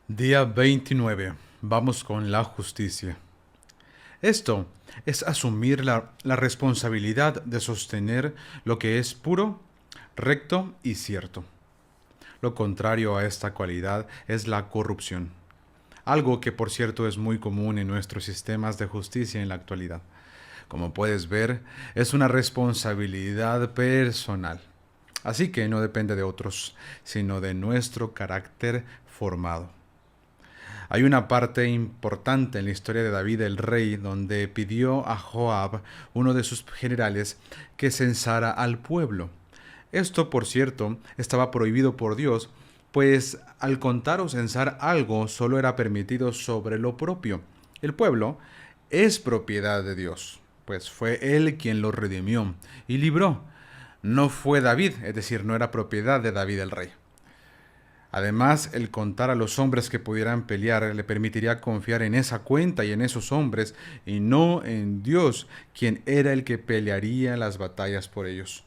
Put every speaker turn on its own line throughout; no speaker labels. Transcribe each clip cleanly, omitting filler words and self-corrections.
Día 29. Vamos con la justicia. Esto es asumir la responsabilidad de sostener lo que es puro, recto y cierto. Lo contrario a esta cualidad es la corrupción, algo que por cierto es muy común en nuestros sistemas de justicia en la actualidad. Como puedes ver, es una responsabilidad personal. Así que no depende de otros, sino de nuestro carácter formado. Hay una parte importante en la historia de David el rey donde pidió a Joab, uno de sus generales, que censara al pueblo. Esto, por cierto, estaba prohibido por Dios, pues al contar o censar algo solo era permitido sobre lo propio. El pueblo es propiedad de Dios, pues fue Él quien lo redimió y libró. No fue David, es decir, no era propiedad de David el rey. Además, el contar a los hombres que pudieran pelear le permitiría confiar en esa cuenta y en esos hombres, y no en Dios, quien era el que pelearía las batallas por ellos.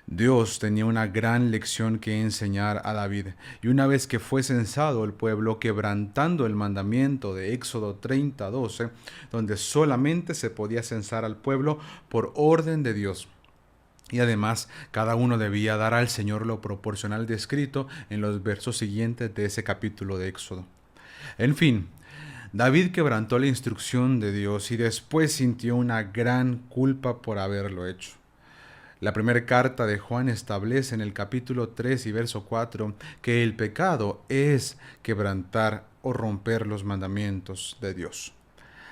Dios tenía una gran lección que enseñar a David, y una vez que fue censado el pueblo, quebrantando el mandamiento de Éxodo 30:12, donde solamente se podía censar al pueblo por orden de Dios. Y además, cada uno debía dar al Señor lo proporcional descrito en los versos siguientes de ese capítulo de Éxodo. En fin, David quebrantó la instrucción de Dios y después sintió una gran culpa por haberlo hecho. La primera carta de Juan establece en el capítulo 3 y verso 4 que el pecado es quebrantar o romper los mandamientos de Dios.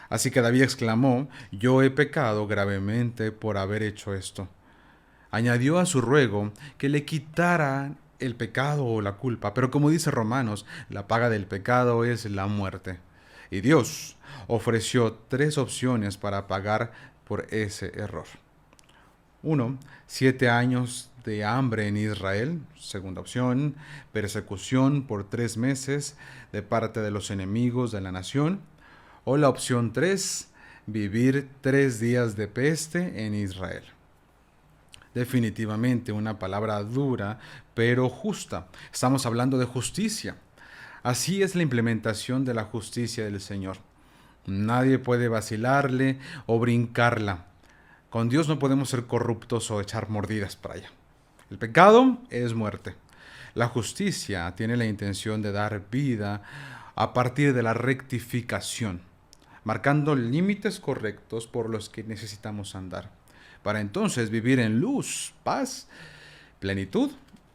Así que David exclamó: yo he pecado gravemente por haber hecho esto. Añadió a su ruego que le quitara el pecado o la culpa, pero como dice Romanos, la paga del pecado es la muerte. Y Dios ofreció tres opciones para pagar por ese error. Uno, 7 años de hambre en Israel. Segunda opción, persecución por 3 meses de parte de los enemigos de la nación. O la opción 3, vivir 3 días de peste en Israel. Definitivamente una palabra dura, pero justa. Estamos hablando de justicia. Así es la implementación de la justicia del Señor. Nadie puede vacilarle o brincarla. Con Dios no podemos ser corruptos o echar mordidas para allá. El pecado es muerte. La justicia tiene la intención de dar vida a partir de la rectificación, marcando límites correctos por los que necesitamos andar, para entonces vivir en luz, paz, plenitud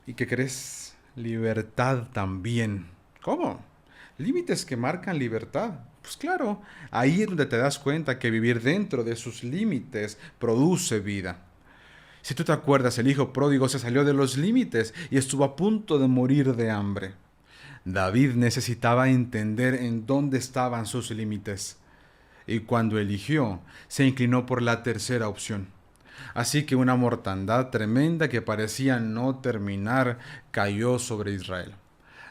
y, ¿qué crees? Libertad también. ¿Cómo? Límites que marcan libertad. Pues claro, ahí es donde te das cuenta que vivir dentro de sus límites produce vida. Si tú te acuerdas, el hijo pródigo se salió de los límites y estuvo a punto de morir de hambre. David necesitaba entender en dónde estaban sus límites. Y cuando eligió, se inclinó por la tercera opción. Así que una mortandad tremenda que parecía no terminar cayó sobre Israel.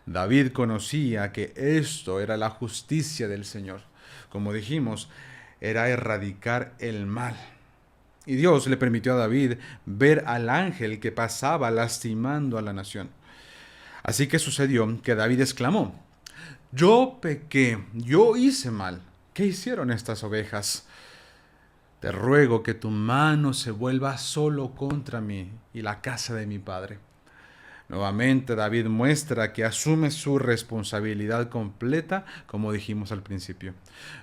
David conocía que esto era la justicia del Señor. Como dijimos, era erradicar el mal. Y Dios le permitió a David ver al ángel que pasaba lastimando a la nación. Así que sucedió que David exclamó: yo pequé, yo hice mal. ¿Qué hicieron estas ovejas? Te ruego que tu mano se vuelva solo contra mí y la casa de mi padre. Nuevamente David muestra que asume su responsabilidad completa, como dijimos al principio.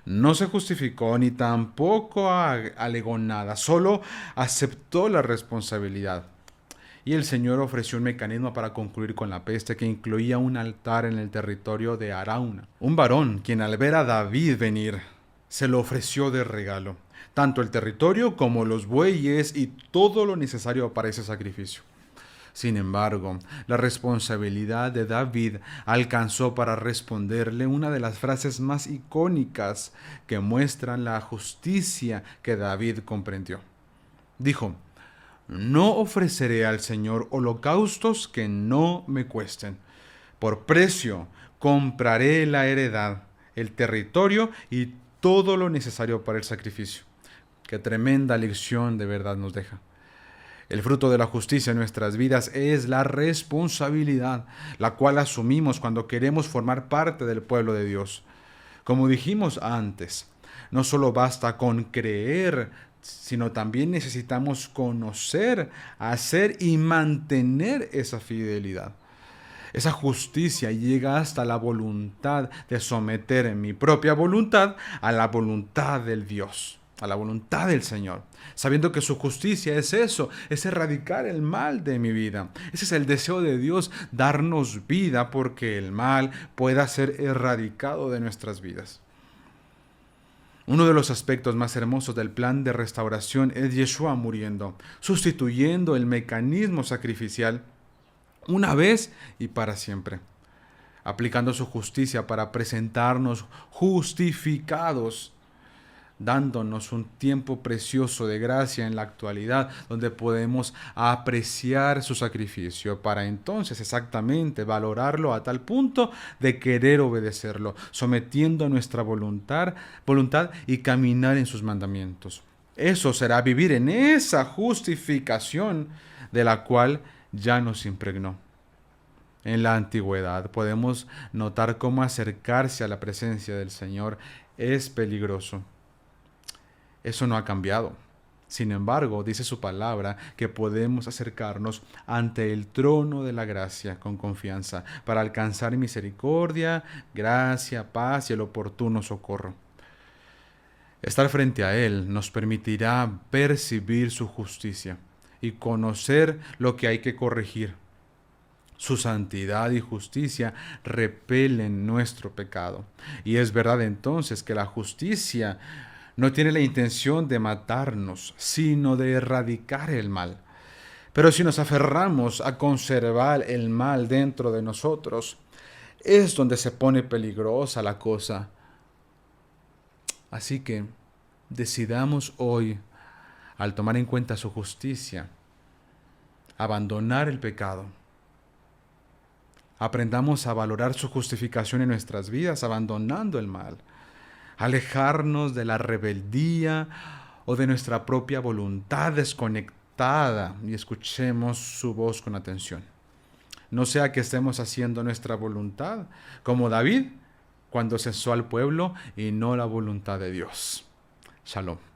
No se justificó ni tampoco alegó nada, solo aceptó la responsabilidad. Y el Señor ofreció un mecanismo para concluir con la peste que incluía un altar en el territorio de Arauna. Un varón, quien al ver a David venir, se lo ofreció de regalo, tanto el territorio como los bueyes y todo lo necesario para ese sacrificio. Sin embargo, la responsabilidad de David alcanzó para responderle una de las frases más icónicas que muestran la justicia que David comprendió. Dijo: no ofreceré al Señor holocaustos que no me cuesten. Por precio compraré la heredad, el territorio y todo lo necesario para el sacrificio. Qué tremenda lección de verdad nos deja. El fruto de la justicia en nuestras vidas es la responsabilidad, la cual asumimos cuando queremos formar parte del pueblo de Dios. Como dijimos antes, no solo basta con creer, sino también necesitamos conocer, hacer y mantener esa fidelidad. Esa justicia llega hasta la voluntad de someter mi propia voluntad a la voluntad del Dios, a la voluntad del Señor, sabiendo que su justicia es eso, es erradicar el mal de mi vida. Ese es el deseo de Dios, darnos vida porque el mal pueda ser erradicado de nuestras vidas. Uno de los aspectos más hermosos del plan de restauración es Yeshua muriendo, sustituyendo el mecanismo sacrificial una vez y para siempre, aplicando su justicia para presentarnos justificados, dándonos un tiempo precioso de gracia en la actualidad, donde podemos apreciar su sacrificio para entonces exactamente valorarlo a tal punto de querer obedecerlo, sometiendo nuestra voluntad y caminar en sus mandamientos. Eso será vivir en esa justificación de la cual ya nos impregnó. En la antigüedad podemos notar cómo acercarse a la presencia del Señor es peligroso. Eso no ha cambiado. Sin embargo, dice su palabra que podemos acercarnos ante el trono de la gracia con confianza para alcanzar misericordia, gracia, paz y el oportuno socorro. Estar frente a Él nos permitirá percibir su justicia y conocer lo que hay que corregir. Su santidad y justicia repelen nuestro pecado. Y es verdad entonces que la justicia no tiene la intención de matarnos, sino de erradicar el mal. Pero si nos aferramos a conservar el mal dentro de nosotros, es donde se pone peligrosa la cosa. Así que decidamos hoy, al tomar en cuenta su justicia, abandonar el pecado. Aprendamos a valorar su justificación en nuestras vidas, abandonando el mal. Alejarnos de la rebeldía o de nuestra propia voluntad desconectada y escuchemos su voz con atención. No sea que estemos haciendo nuestra voluntad como David cuando cesó al pueblo y no la voluntad de Dios. Shalom.